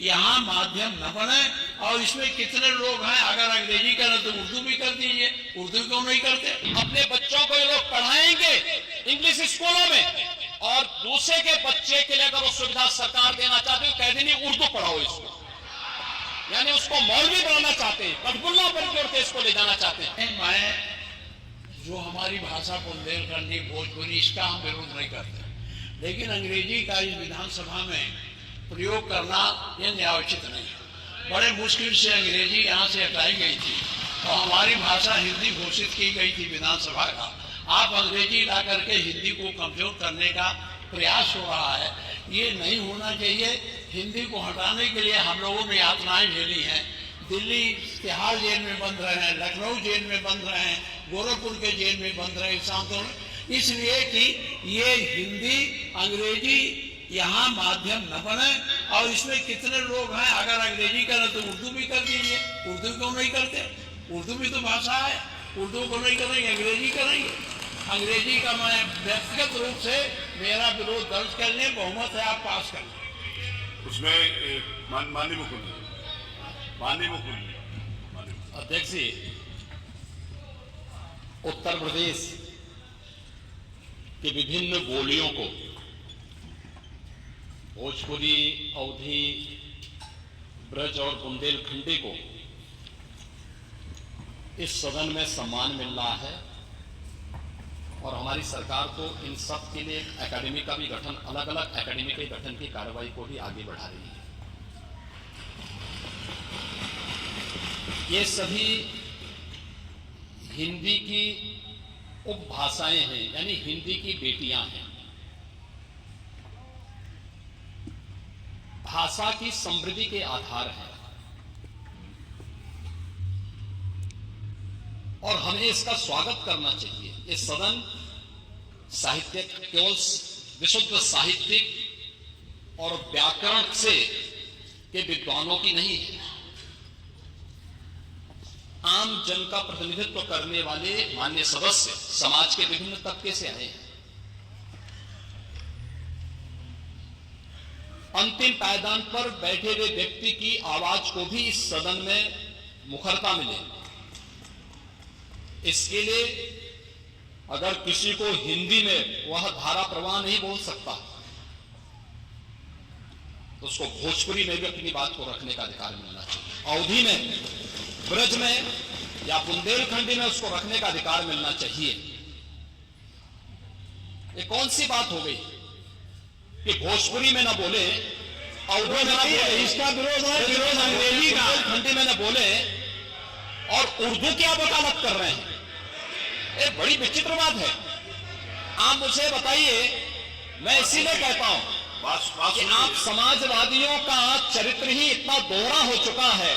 यहाँ माध्यम न बने। और इसमें कितने लोग हैं, अगर अंग्रेजी करें तो उर्दू भी कर दीजिए, उर्दू क्यों नहीं करते? अपने बच्चों को ये लोग पढ़ाएंगे इंग्लिश स्कूलों में, और दूसरे के बच्चे के लिए अगर वो सुविधा सरकार देना चाहती है, कह देनी उर्दू पढ़ाओ इसको, यानी उसको मौलवी बनाना चाहते हैं, कठपुल्ला पर जोड़ के इसको ले जाना चाहते हैं। मैं जो हमारी भाषा बुंदेलखंडी भोजपुरी, इसका हम विरोध नहीं करते, लेकिन अंग्रेजी का इस विधानसभा में प्रयोग करना ये न्यायोचित नहीं है। बड़े मुश्किल से अंग्रेजी यहाँ से हटाई गई थी और हमारी भाषा हिंदी घोषित की गई थी विधानसभा का। आप अंग्रेजी ला करके हिंदी को कमजोर करने का प्रयास हो रहा है, ये नहीं होना चाहिए। हिंदी को हटाने के लिए हम लोगों ने यातनाएं झेली हैं। दिल्ली तिहाड़ जेल में बंद रहे हैं, लखनऊ जेल में बंद रहे हैं, गोरखपुर के जेल में बंद रहे हैं, इसलिए कि ये हिंदी अंग्रेजी यहाँ माध्यम न बने। और इसमें कितने लोग हैं, अगर अंग्रेजी करें तो उर्दू भी कर दीजिए, उर्दू क्यों नहीं करते? उर्दू भी तो भाषा है, उर्दू को नहीं करेंगे, अंग्रेजी करेंगे। अंग्रेजी का मैं व्यक्तिगत रूप से मेरा विरोध दर्ज कर लें, बहुमत है, आप पास कर लें। उसमें माननीय मुख्यमंत्री अध्यक्ष जी, उत्तर प्रदेश की विभिन्न बोलियों को, भोजपुरी, अवधी, ब्रज और बुंदेलखंडी को इस सदन में सम्मान मिल रहा है, और हमारी सरकार को इन सब के लिए एक एकेडमी का भी गठन, अलग अलग एकेडमी के गठन की कार्रवाई को भी आगे बढ़ा रही है। ये सभी हिंदी की उपभाषाएं हैं, यानी हिंदी की बेटियां हैं। भाषा की समृद्धि के आधार है, और हमें इसका स्वागत करना चाहिए। ये सदन साहित्य केवल विशुद्ध साहित्यिक और व्याकरण से के विद्वानों की नहीं है, आम जन का प्रतिनिधित्व करने वाले मान्य सदस्य समाज के विभिन्न तबके से आए हैं। अंतिम पायदान पर बैठे हुए व्यक्ति की आवाज को भी इस सदन में मुखरता मिले। इसके लिए अगर किसी को हिंदी में वह धारा प्रवाह नहीं बोल सकता, तो उसको भोजपुरी में भी अपनी बात को रखने का अधिकार मिलना चाहिए। अवधी में, ब्रज में या बुंदेलखंडी में उसको रखने का अधिकार मिलना चाहिए। ये कौन सी बात हो गई कि भोजपुरी में ना बोले, अवधी में ना बोले, इसका विरोध है, विरोध अंग्रेजी का, बुंदेलखंडी में ना बोले, और उर्दू की आप वकालत कर रहे हैं। ये बड़ी विचित्र बात है। आप मुझे बताइए, मैं इसीलिए कहता हूं कि आप समाजवादियों का चरित्र ही इतना दोहरा हो चुका है,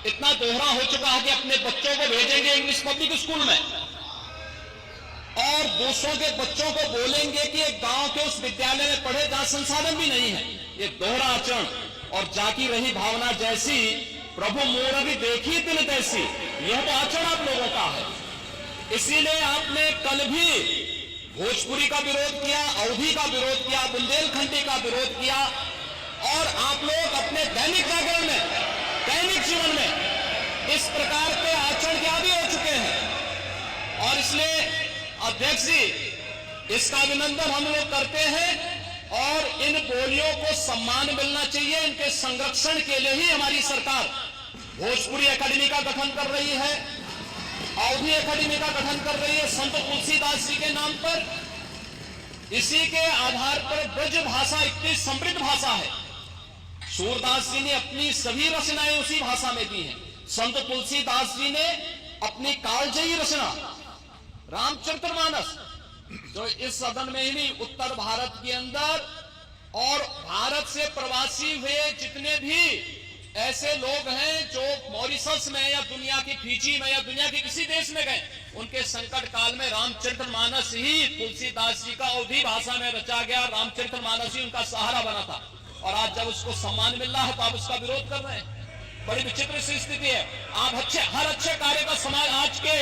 इतना दोहरा हो चुका है कि अपने बच्चों को भेजेंगे इंग्लिश पब्लिक स्कूल में, और दूसरों के बच्चों को बोलेंगे कि एक गांव के उस विद्यालय में पढ़े जहां संसाधन भी नहीं है। ये दोहरा आचरण, और जाकी रही भावना जैसी प्रभु मोर भी देखी दिन तैसी, यह तो आचरण आप लोगों का है। इसीलिए आपने कल भी भोजपुरी का विरोध किया, अवधी का विरोध किया, बुंदेलखंडी का विरोध किया, और आप लोग अपने दैनिक जागरण में, दैनिक जीवन में इस प्रकार के आचरण के आदी हो चुके हैं। और इसलिए अध्यक्ष जी, इसका अभिनंदन हम लोग करते हैं, और इन बोलियों को सम्मान मिलना चाहिए। इनके संरक्षण के लिए ही हमारी सरकार भोजपुरी एकेडमी का गठन कर रही है, अवधी एकेडमी का गठन कर रही है संत तुलसीदास जी के नाम पर। इसी के आधार पर ब्रज भाषा इतनी समृद्ध भाषा है। सूरदास जी ने अपनी सभी रचनाएं उसी भाषा में दी हैं। संत तुलसीदास जी ने अपनी कालजयी रचना रामचरितमानस, जो इस सदन में ही नहीं, उत्तर भारत के अंदर और भारत से प्रवासी हुए जितने भी ऐसे लोग हैं जो मॉरिशस में या दुनिया की फिजी में या दुनिया के किसी देश में गए, उनके संकट काल में रामचरितमानस ही तुलसीदास जी का अवधी भाषा में रचा गया, रामचरितमानस ही उनका सहारा बना था। और आज जब उसको सम्मान मिल रहा है तो आप उसका विरोध कर रहे हैं। बड़ी विचित्र सी स्थिति है। आप हर अच्छे कार्य का समाज, आज के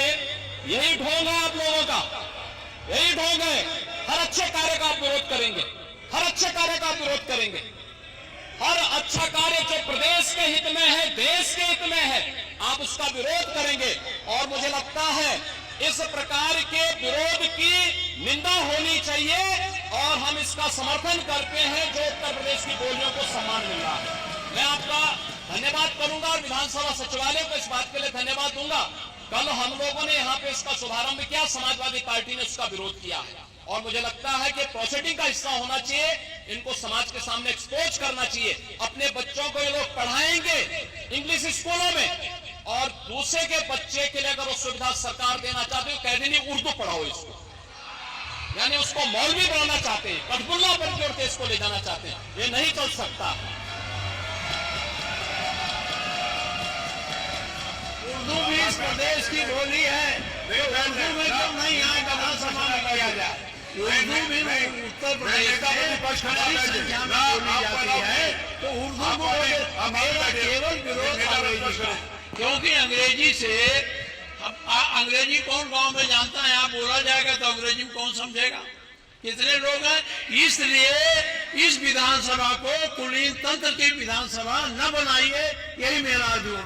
यही ढोंग है आप लोगों का, यही ढोंग है। हर अच्छे कार्य का आप विरोध करेंगे, हर अच्छे कार्य का आप विरोध करेंगे, हर अच्छा कार्य जो में है, देश के हित में है, आप उसका विरोध करेंगे। और मुझे लगता है इस प्रकार के विरोध की निंदा होनी चाहिए और हम इसका समर्थन करते हैं जो उत्तर प्रदेश की बोलियों को सम्मान मिल रहा है। मैं आपका धन्यवाद करूंगा और विधानसभा सचिवालय को इस बात के लिए धन्यवाद दूंगा। कल हम लोगों ने यहाँ पे इसका शुभारंभ किया, समाजवादी पार्टी ने उसका विरोध किया है और मुझे लगता है कि प्रोसीडिंग का हिस्सा होना चाहिए, इनको समाज के सामने एक्सपोज करना चाहिए। अपने बच्चों को ये लोग पढ़ाएंगे इंग्लिश स्कूलों में और दूसरे के बच्चे के लिए अगर वो सुविधा सरकार देना चाहते हो, कह देनी उर्दू पढ़ाओ इसको, यानी उसको मौलवी बनाना चाहते हैं, कठपुल्ला बन के और इसको ले जाना चाहते हैं। ये नहीं चल सकता। उर्दू भी इस प्रदेश की बोली है, तो उर्दू में क्यों नहीं यहाँ विधानसभा में किया जाए? उर्दू भी उत्तर प्रदेश में बड़ी संख्या में बोली जाती है, तो उर्दू को मेरा केवल विरोध अंग्रेजी का, क्योंकि अंग्रेजी से अंग्रेजी कौन गांव में जानता है? यहाँ बोला जाएगा तो अंग्रेजी में कौन समझेगा? कितने लोग हैं? इसलिए इस विधानसभा को कुलीन तंत्र की विधानसभा न बनाइए, यही मेरा आग्रह।